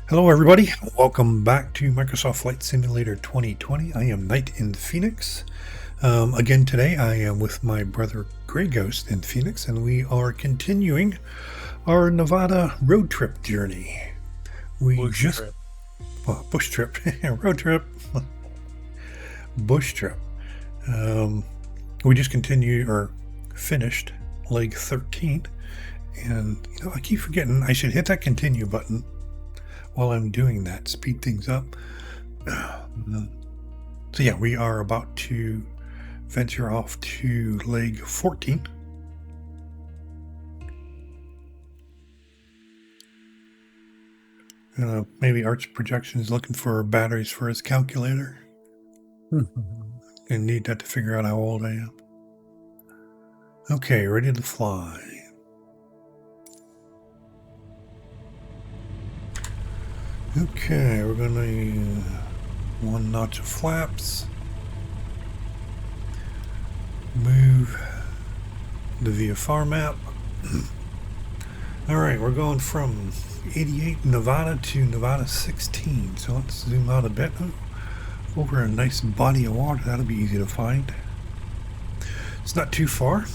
Hello everybody, welcome back to Microsoft Flight Simulator 2020. I am Knight in Phoenix. Again today I am with my brother Grey Ghost in Phoenix, and we are continuing our Nevada road trip journey. Bush trip. Road trip. Bush trip. We just finished leg 13, and I keep forgetting I should hit that continue button while I'm doing that, speed things up. So yeah, we are about to venture off to leg 14. Maybe Arch Projection is looking for batteries for his calculator. And need that to figure out how old I am. Okay, ready to fly. Okay, we're gonna one notch of flaps. Move the VFR map. Alright, we're going from 88 Nevada to Nevada 16. So let's zoom out a bit. Over a nice body of water, that'll be easy to find. It's not too far.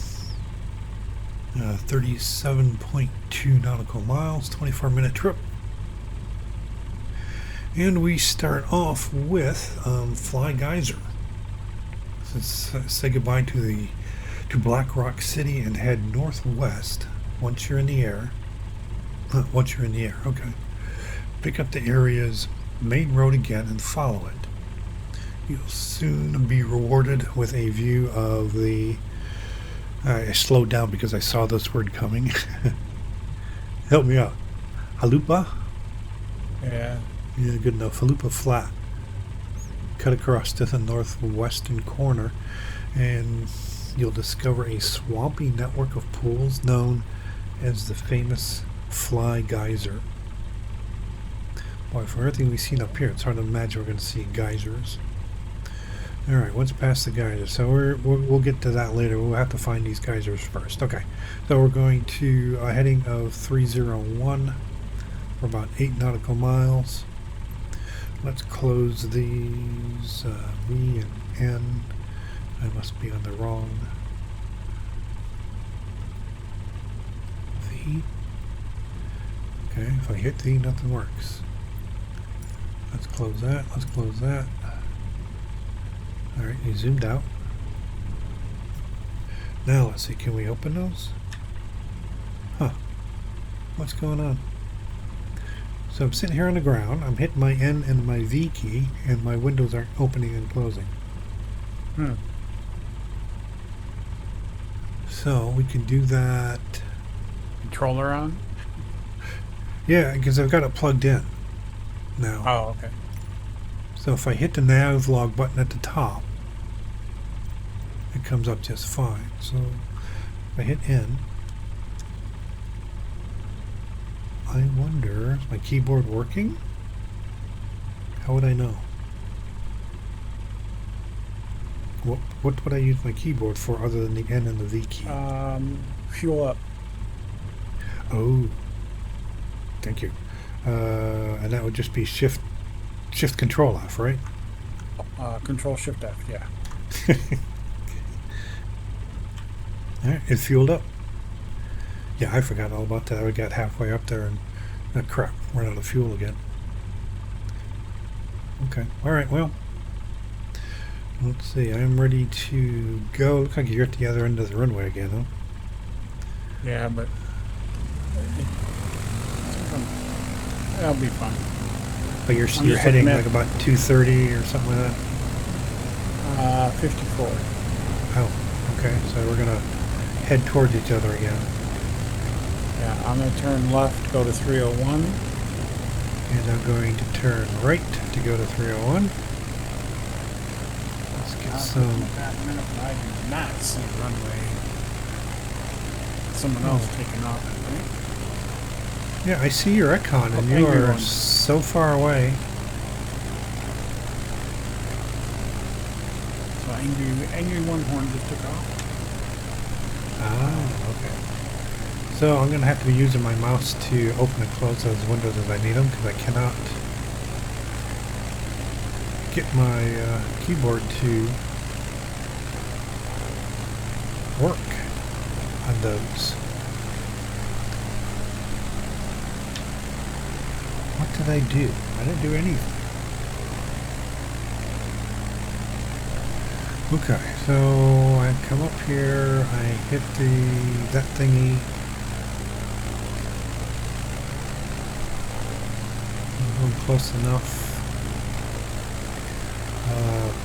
37.2 nautical miles, 24-minute trip. And we start off with Fly Geyser. So say goodbye to Black Rock City and head northwest once you're in the air. Okay. Pick up the area's main road again and follow it. You'll soon be rewarded with a view of the... I slowed down because I saw this word coming. Help me out. Halupa? Yeah. Yeah, good enough. Halupa Flat. Cut across to the northwestern corner, and you'll discover a swampy network of pools known as the famous Fly Geyser. Boy, from everything we've seen up here, it's hard to imagine we're going to see geysers. Alright, what's past the geyser? So we'll get to that later. We'll have to find these geysers first. Okay, so we're going to a heading of 301 for about 8 nautical miles. Let's close these V and N. I must be on the wrong V. Okay, if I hit V, nothing works. Let's close that. Let's close that. Alright, you zoomed out. Now let's see, can we open those? Huh. What's going on? So I'm sitting here on the ground, I'm hitting my N and my V key, and my windows aren't opening and closing. So we can do that. Controller on? Yeah, because I've got it plugged in now. Oh, okay. So if I hit the nav log button at the top, it comes up just fine. So if I hit N, I wonder, is my keyboard working? How would I know? What would I use my keyboard for other than the N and the V key? Fuel up. Oh, thank you. And that would just be shift control F, right? Control Shift F, yeah. Alright, it fueled up. Yeah, I forgot all about that. I got halfway up there and crap, ran out of fuel again. Okay, alright, well, let's see, I'm ready to go. Looks like you're at the other end of the runway again, huh? Yeah, but that'll be fine. But you're heading like about 230 or something like that? 54. Oh, okay, so we're going to head towards each other again. Yeah, I'm going to turn left, go to 301. And I'm going to turn right to go to 301. Let's get some... I do not see the runway. Someone else taking off, I think. Yeah, I see your icon, and you are so far away. So Angry One Horn just took off. Ah, okay. So I'm going to have to be using my mouse to open and close those windows as I need them, because I cannot get my keyboard to work on those. What did I do? I didn't do anything. Okay, so I come up here, I hit that thingy. I'm close enough.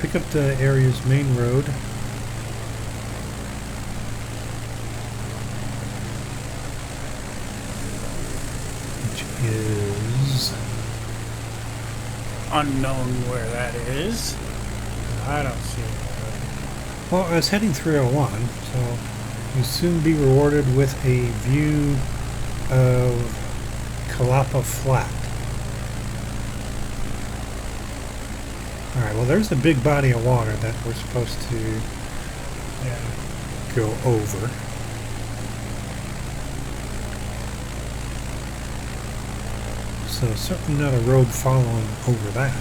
Pick up the area's main road. Which is Unknown where that is. I don't see it. Well, I was heading 301, so you'll soon be rewarded with a view of Kalapa Flat. Alright, well there's a big body of water that we're supposed to go over. So certainly not a road following over that.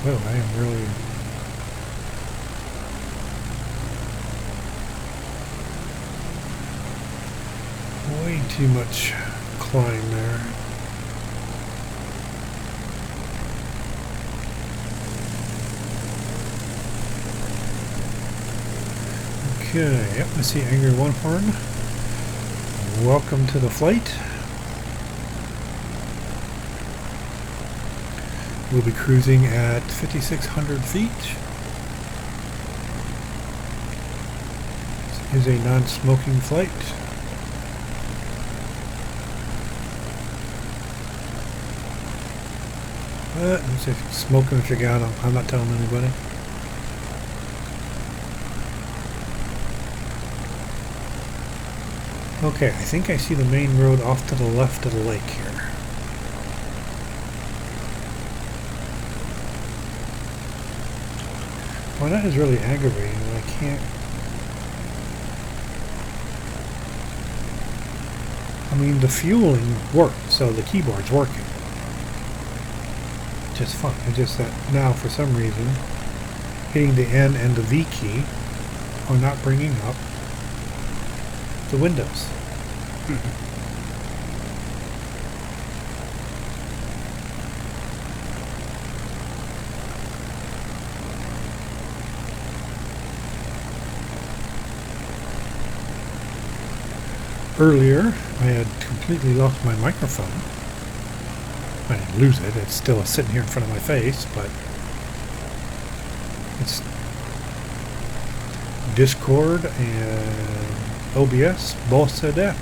Whoa, I am really... way too much climb there. Okay, yep, I see Angry One Horn. Welcome to the flight. We'll be cruising at 5,600 feet. This is a non-smoking flight. Let me see if smoking if you got them. I'm not telling anybody. Okay, I think I see the main road off to the left of the lake here. Well, that is really aggravating. I can't... I mean, the fueling worked, so the keyboard's working. Just fine. It's just that now, for some reason, hitting the N and the V key are not bringing up the windows. Earlier, I had completely lost my microphone. I didn't lose it. It's still sitting here in front of my face, but it's Discord and OBS both said that.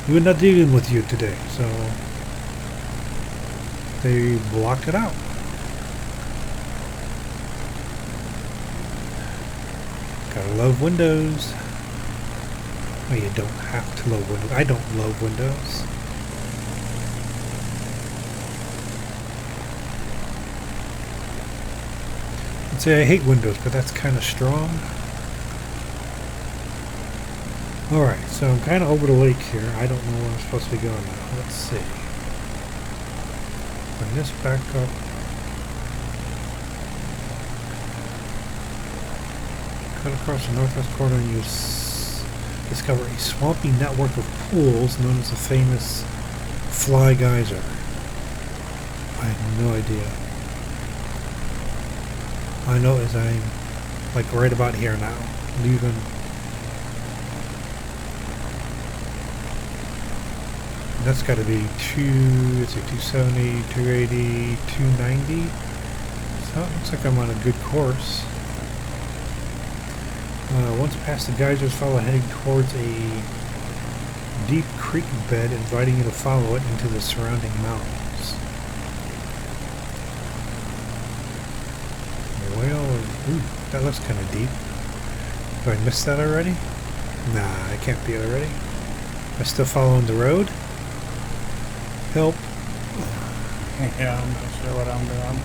We're not dealing with you today, so they blocked it out. Gotta love Windows. Well, you don't have to love Windows. I don't love Windows. I'd say I hate Windows, but that's kind of strong. Alright, so I'm kind of over the lake here. I don't know where I'm supposed to be going now. Let's see. Bring this back up. Cut across the northwest corner and you discover a swampy network of pools known as the famous Fly Geyser. I have no idea. I know as I'm like right about here now, leaving. That's got to be 270, 280, 290. So it looks like I'm on a good course. Once past the geysers, follow heading towards a deep creek bed, inviting you to follow it into the surrounding mountains. Well, ooh, that looks kind of deep. Have I missed that already? Nah, I can't be already. Am I still following the road? Help. Yeah, I'm not sure what I'm doing.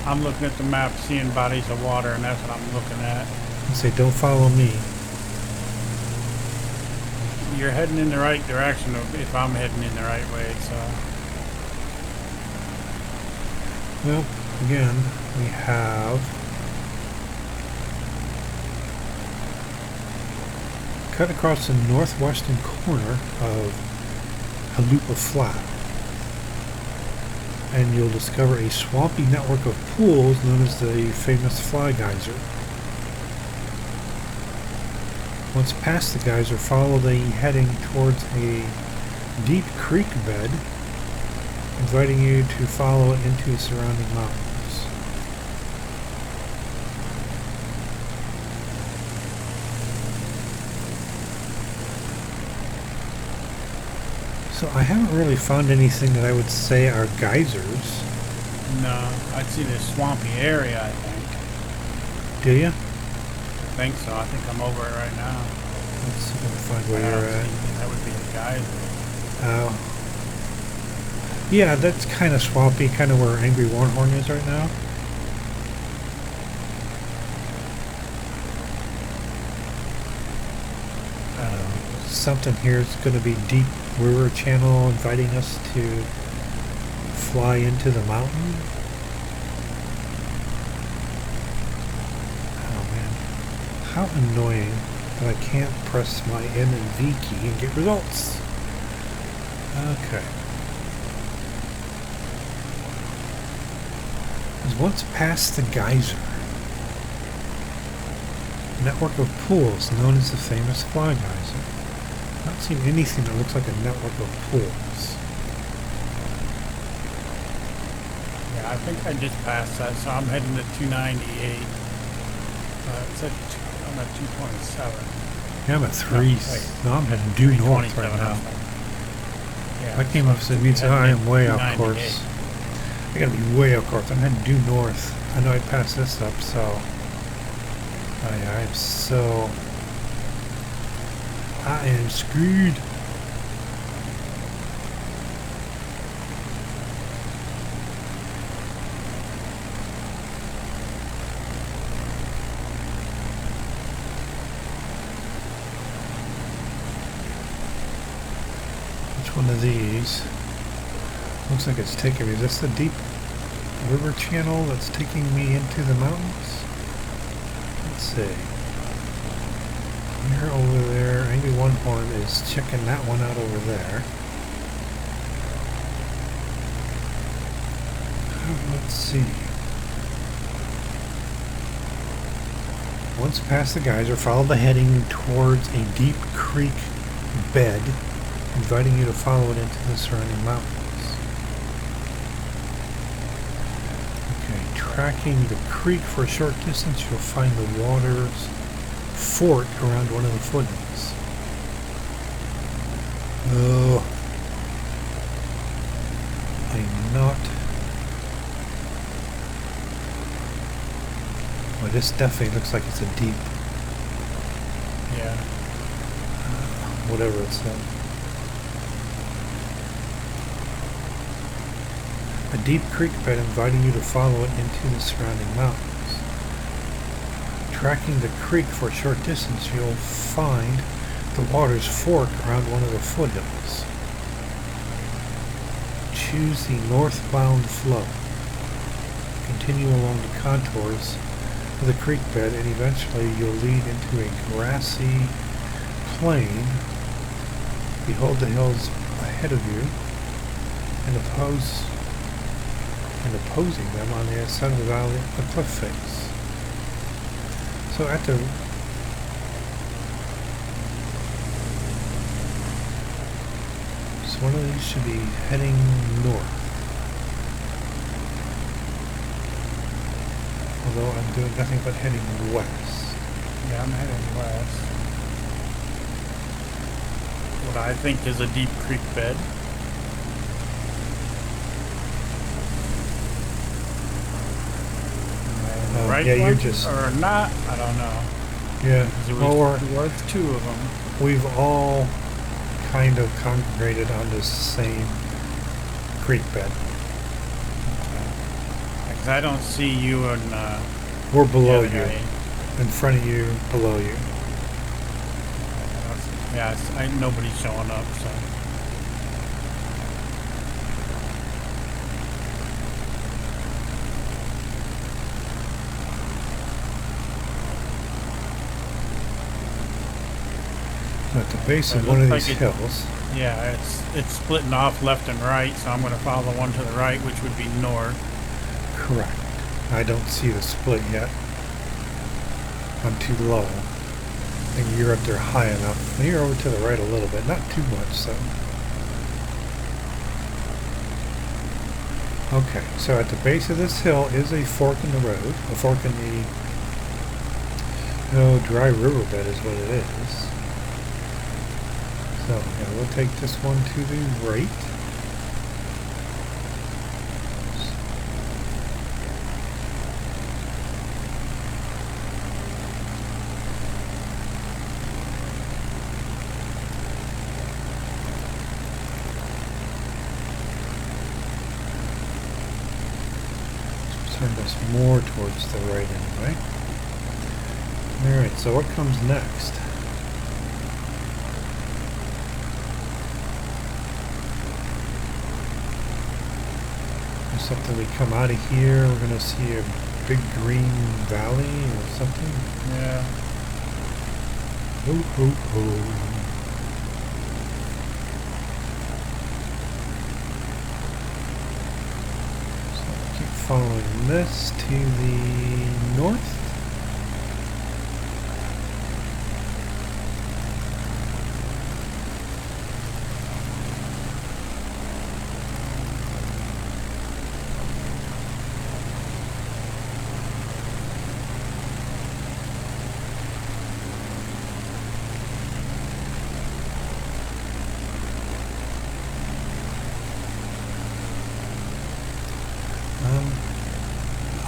I'm looking at the map, seeing bodies of water, and that's what I'm looking at. And say, don't follow me. You're heading in the right direction if I'm heading in the right way, so. Well, again, we have cut across the northwestern corner of Halupa Flat, and you'll discover a swampy network of pools known as the famous Fly Geyser. Once past the geyser, follow the heading towards a deep creek bed, inviting you to follow it into the surrounding mountains. So I haven't really found anything that I would say are geysers. No, I'd see this swampy area, I think. Do you? I think so. I think I'm over it right now. Let's see if I can find where I you're don't at. think that would be the geyser. Oh. Yeah, that's kind of swampy, kind of where Angry Warhorn is right now. Something here is going to be deep river channel inviting us to fly into the mountain. Oh man, how annoying that I can't press my N and V key and get results. Okay. Once past the geyser, a network of pools known as the famous Fly Geyser. I've not seen anything that looks like a network of pools. Yeah, I think I just passed that, so I'm heading to 298. I'm at 227. Yeah, I'm at 3. No, I'm heading due north right now. Yeah, I came up, so it means I am way off course. I gotta be way off course. I'm heading due north. I know I passed this up, so I am so... I am screwed. Which one of these? Looks like it's taking me. Is this the deep river channel that's taking me into the mountains? Let's see. You're over there. Angry One Horn is checking that one out over there. Let's see. Once past the geyser, follow the heading towards a deep creek bed, inviting you to follow it into the surrounding mountains. Tracking the creek for a short distance, you'll find the water's fork around one of the foothills. Oh, I'm not. Well, this definitely looks like it's a deep. Yeah. Whatever it's in. A deep creek bed inviting you to follow it into the surrounding mountains. Tracking the creek for a short distance, you'll find the water's fork around one of the foothills. Choose the northbound flow. Continue along the contours of the creek bed, and eventually you'll lead into a grassy plain. Behold the hills ahead of you, and opposing them on the other side of the valley, a cliff face. So at the one of these should be heading north. Although I'm doing nothing but heading west. Yeah, I'm heading west. What I think is a deep creek bed. Right yeah, one, you're just... or not, I don't know. Yeah, Well, there was two of them. We've all kind of congregated on this same creek bed. I 'Cause I don't see you and We're the below other you, guy. in front of you, below you. Yeah, nobody's showing up, so. At the base So it of one of looks these like hills. Yeah, it's splitting off left and right, so I'm going to follow the one to the right, which would be north. Correct. I don't see the split yet. I'm too low. I think you're up there high enough. You're over to the right a little bit, not too much, so. Okay, so at the base of this hill is a fork in the road, a fork in the dry riverbed is what it is. So yeah, we'll take this one to the right. Send us more towards the right anyway. Alright, so what comes next? Something we come out of here, we're gonna see a big green valley or something. Yeah. Ho ho ho. So keep following this to the north.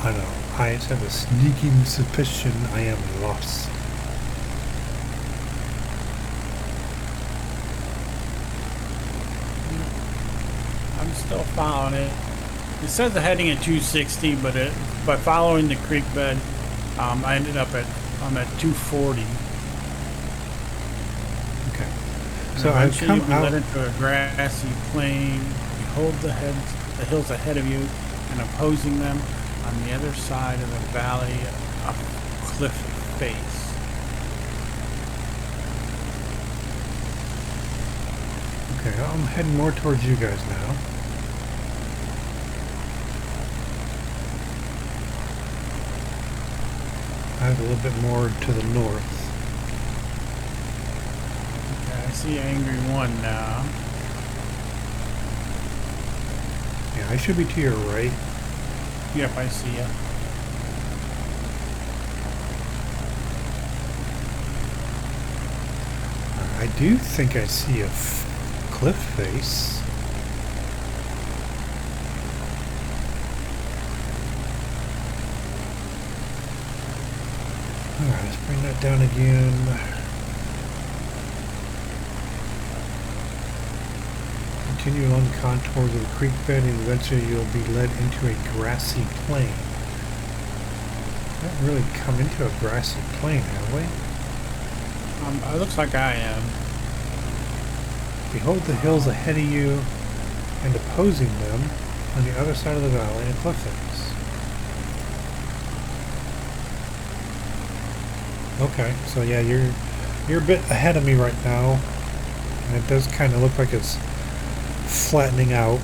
I know. I have a sneaking suspicion I am lost. I'm still following it. It says I'm heading at 260, but by following the creek bed, I ended up I'm at 240. Okay. And So I've eventually come you'll be out. led into a grassy plain. Behold the hills ahead of you, and opposing them on the other side of the valley, a cliff face. Okay, I'm heading more towards you guys now. I have a little bit more to the north. Okay, I see Angry One now. Yeah, I should be to your right. Yep, I see ya. I do think I see a cliff face. Alright, let's bring that down again. Continue along the contours of the creek bed and eventually you'll be led into a grassy plain. We haven't really come into a grassy plain, have we? It looks like I am. Behold the hills ahead of you and opposing them on the other side of the valley, a cliff face. Okay, so yeah, you're a bit ahead of me right now, and it does kind of look like it's flattening out.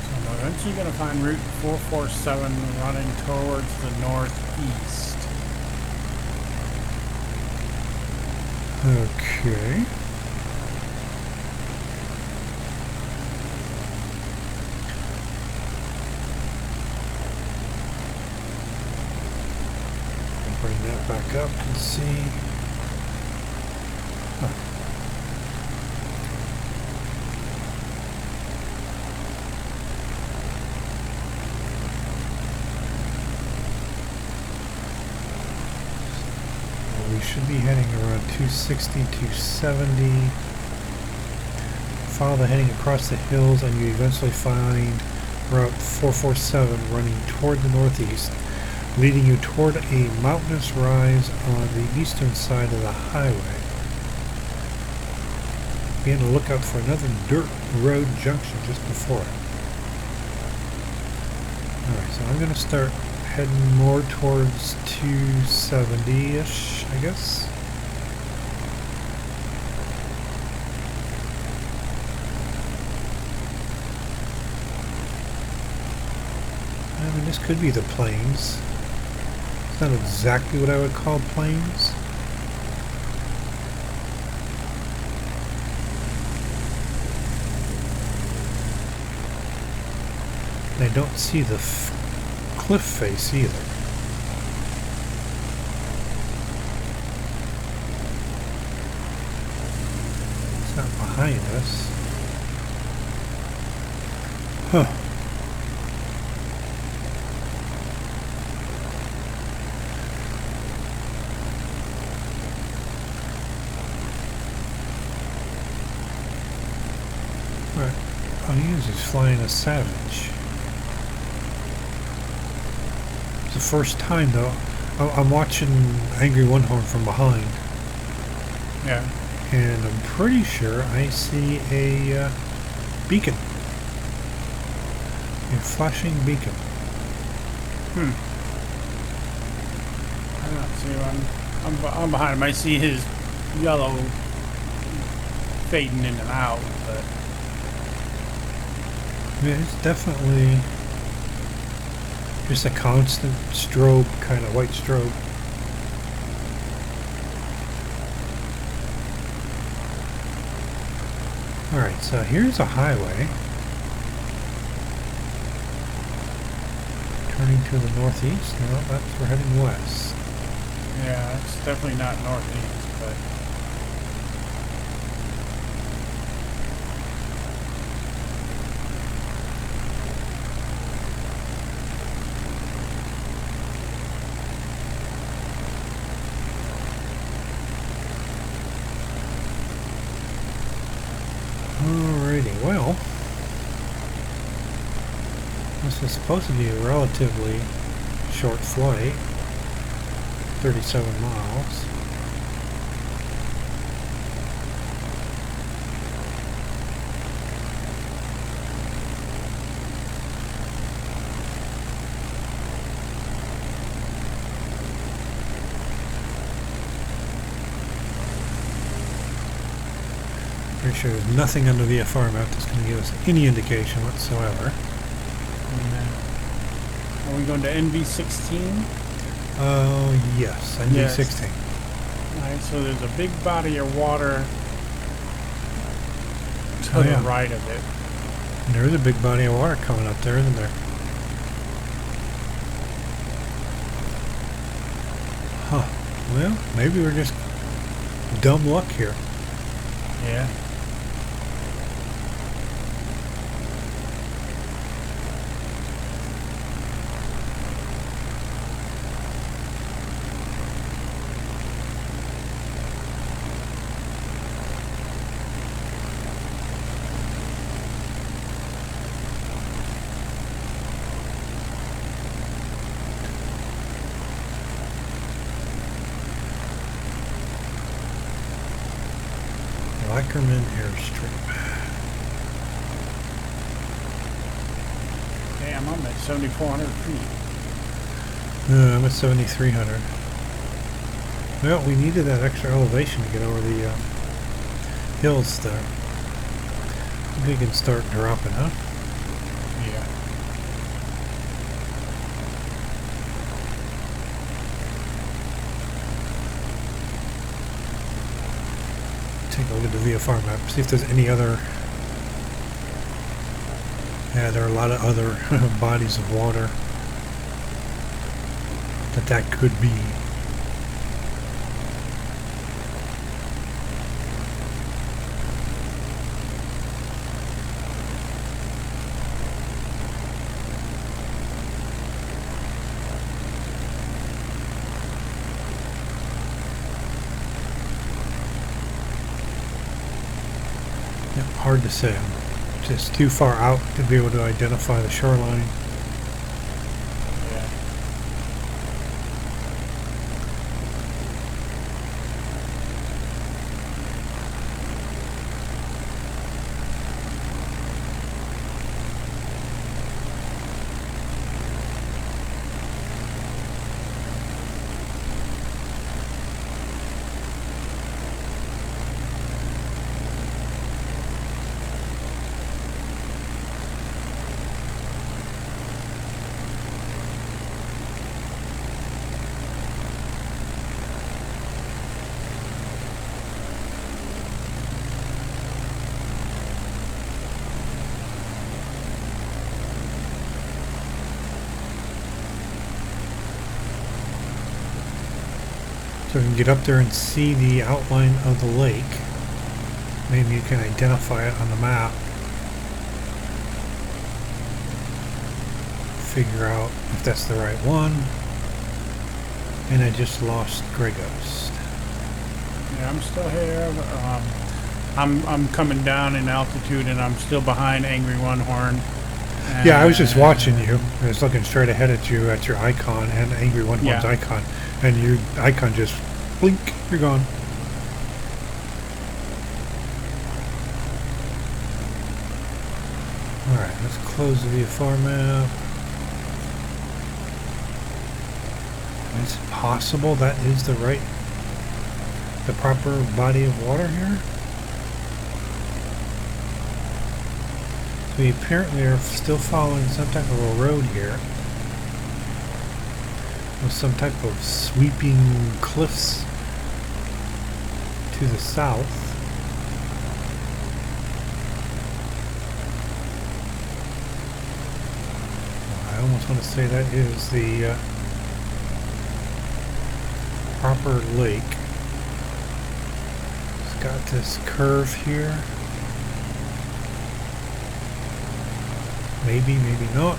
So I'm eventually going to find Route 447 running towards the northeast. Okay. Bring that back up and see. Huh. Well, we should be heading around 260, 270 follow the heading across the hills and you eventually find Route 447 running toward the northeast, leading you toward a mountainous rise on the eastern side of the highway. Be on the lookout for another dirt road junction just before it. Alright, so I'm going to start heading more towards 270-ish, I guess. I mean, this could be the plains. It's not exactly what I would call plains. I don't see the cliff face either. It's not behind us. Huh. Right. Oh, he's flying a Savage. The first time though, I'm watching Angry One Horn from behind. Yeah. And I'm pretty sure I see a beacon. A flashing beacon. I don't see I'm behind him. I see his yellow fading in and out, but Yeah, it's definitely just a constant strobe, kind of white strobe. Alright, so here's a highway. Turning to the northeast. No, we're heading west. yeah, it's definitely not northeast, but Alrighty, well, this was supposed to be a relatively short flight, 37 miles. Pretty sure there's nothing on the VFR map that's going to give us any indication whatsoever. are we going to NV16? Oh, yes, I need 16. Alright, so there's a big body of water to Oh, the yeah. right of it. And there is a big body of water coming up there, isn't there? Huh. Well, maybe we're just dumb luck here. Yeah. Ackerman Airstrip. Damn, I'm at 7,400 feet. I'm at 7,300. Well, we needed that extra elevation to get over the hills there. We can start dropping, huh? Yeah. Take a look at the VFR map, see if there's any other. Yeah, there are a lot of other bodies of water that could be. hard to say. I'm just too far out to be able to identify the shoreline. Yeah. So we can get up there and see the outline of the lake. Maybe you can identify it on the map. Figure out if that's the right one. And I just lost Grey Ghost. Yeah, I'm still here. I'm coming down in altitude, and I'm still behind Angry One Horn. Yeah, I was just watching you. I was looking straight ahead at you at your icon and Angry One Horn's Yeah. icon. And your icon just blink, you're gone. Alright, let's close the VFR map. Is it possible that is the proper body of water here? We apparently are still following some type of a road here. With some type of sweeping cliffs to the south. I almost want to say that is the proper lake. It's got this curve here. Maybe, maybe not.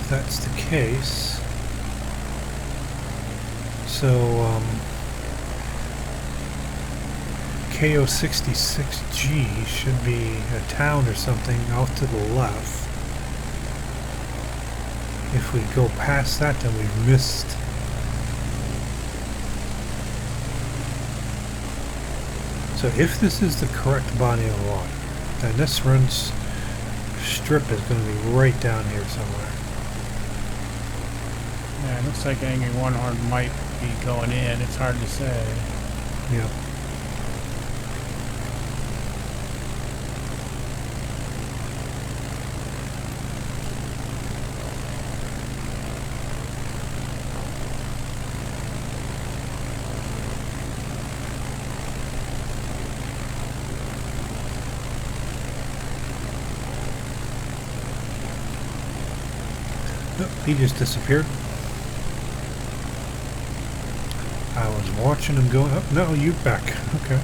If that's the case, so KO66G should be a town or something off to the left. If we go past that, then we've missed. So if this is the correct body of water, then this runs strip is going to be right down here somewhere. Yeah, it looks like Angry One Horn might be going in. It's hard to say. Yep. Oh, he just disappeared. I was watching him going up. No, you back. Okay.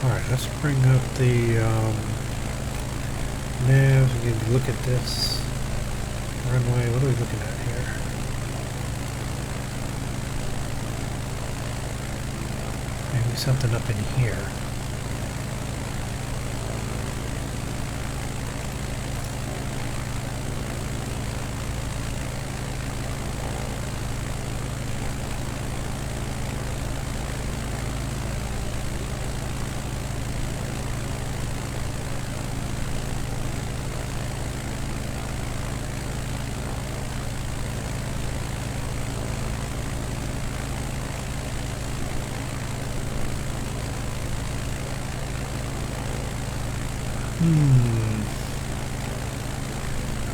Alright, let's bring up the nav. We can look at this runway. What are we looking at here? Maybe something up in here.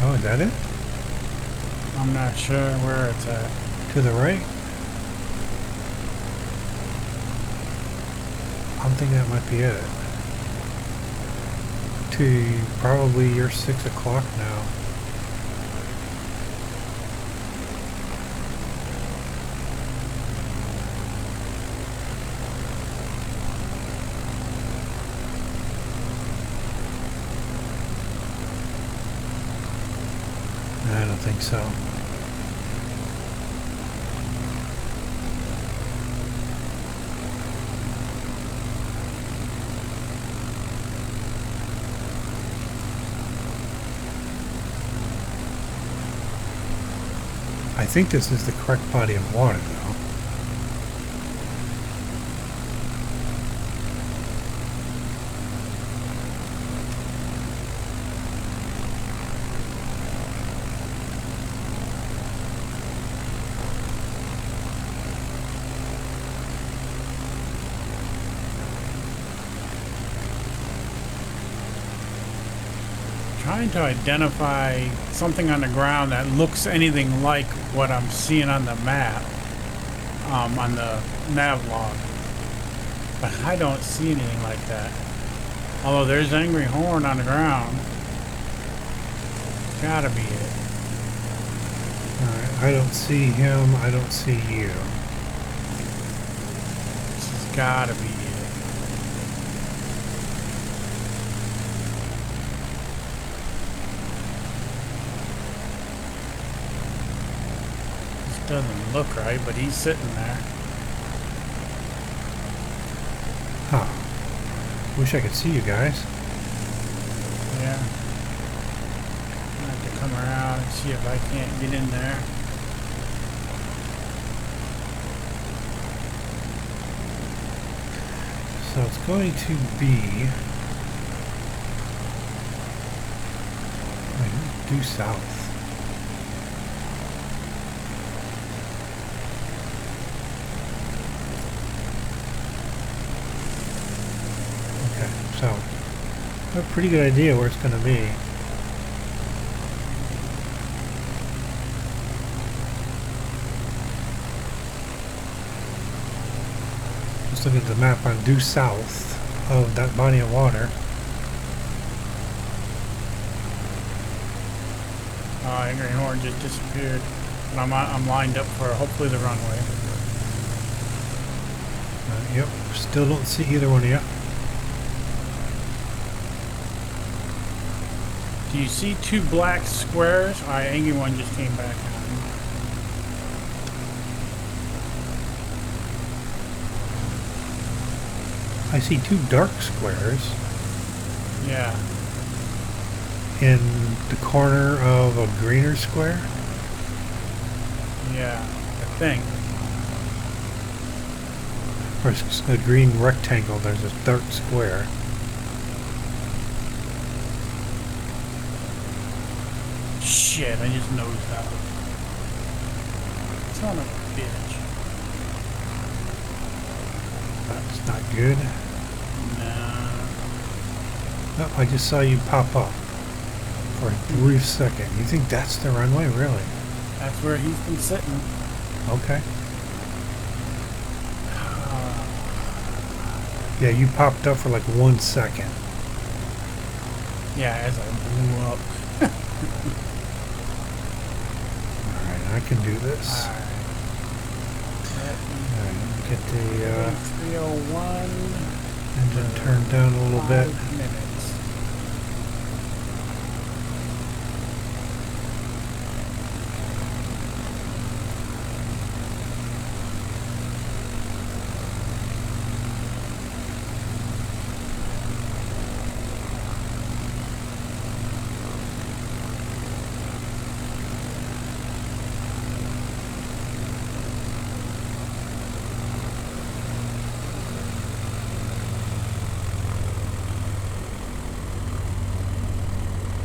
Oh, is that it? I'm not sure where it's at. To the right? I'm thinking that might be it. To probably your 6 o'clock now. think so. I think this is the correct body of water, though. Trying to identify something on the ground that looks anything like what I'm seeing on the map, on the nav log, but I don't see anything like that. Although there's an angry horn on the ground. Gotta be it. Alright, I don't see him, I don't see you. This has gotta be it. Doesn't look right, but he's sitting there. Huh. Wish I could see you guys. Yeah. I have to come around and see if I can't get in there. So it's going to be due south. So, I have a pretty good idea where it's going to be. Just look at the map on due south of that body of water. Oh, Angry Horn just disappeared. And I'm lined up for hopefully the runway. Yep, still don't see either one yet. Do you see two black squares? Angry One just came back. I see two dark squares. Yeah. In the corner of a greener square. Yeah, I think. Or a green rectangle, there's a dark square. Shit, I just nosed out. Son of a bitch. That's not good. Nah. Oh, I just saw you pop up for a brief second. You think that's the runway, really? That's where he's been sitting. Okay. Yeah, you popped up for like 1 second. Yeah, as I blew up. Alright, I can do this. Alright. Alright, let me get the 301. engine turned down a little bit. 5 minutes.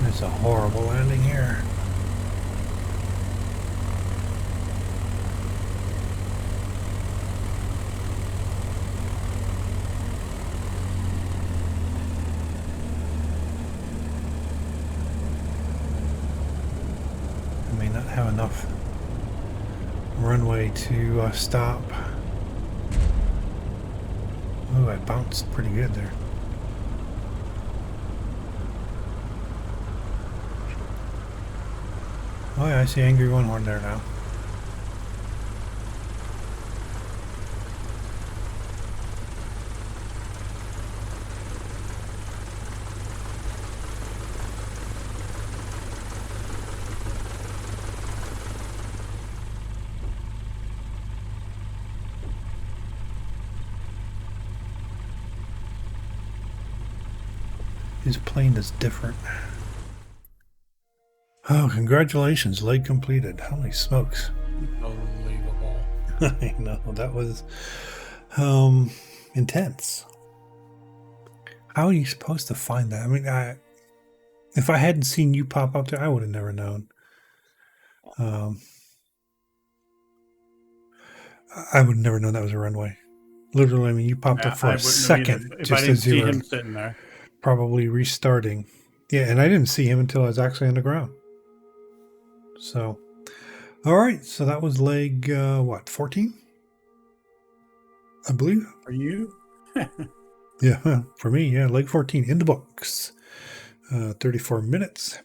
It's a horrible landing here. I may not have enough runway to stop. Oh, I bounced pretty good there. Oh yeah, I see Angry One Horn there now. His plane is different. Oh, congratulations. Leg completed. Holy smokes. Unbelievable. I know. That was intense. How are you supposed to find that? I mean, if I hadn't seen you pop up there, I would have never known. I would have never known that was a runway. Literally, I mean, you popped Yeah, up for I a wouldn't have either second, if I just didn't as you see were him sitting there. probably restarting. Yeah, and I didn't see him until I was actually on the ground. So, all right. So that was leg, 14? I believe. For you? Yeah, for me, yeah, leg 14 in the books. 34 minutes.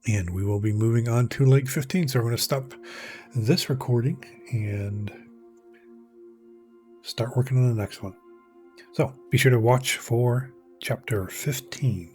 And we will be moving on to leg 15. So we're going to stop this recording and start working on the next one. So be sure to watch for chapter 15.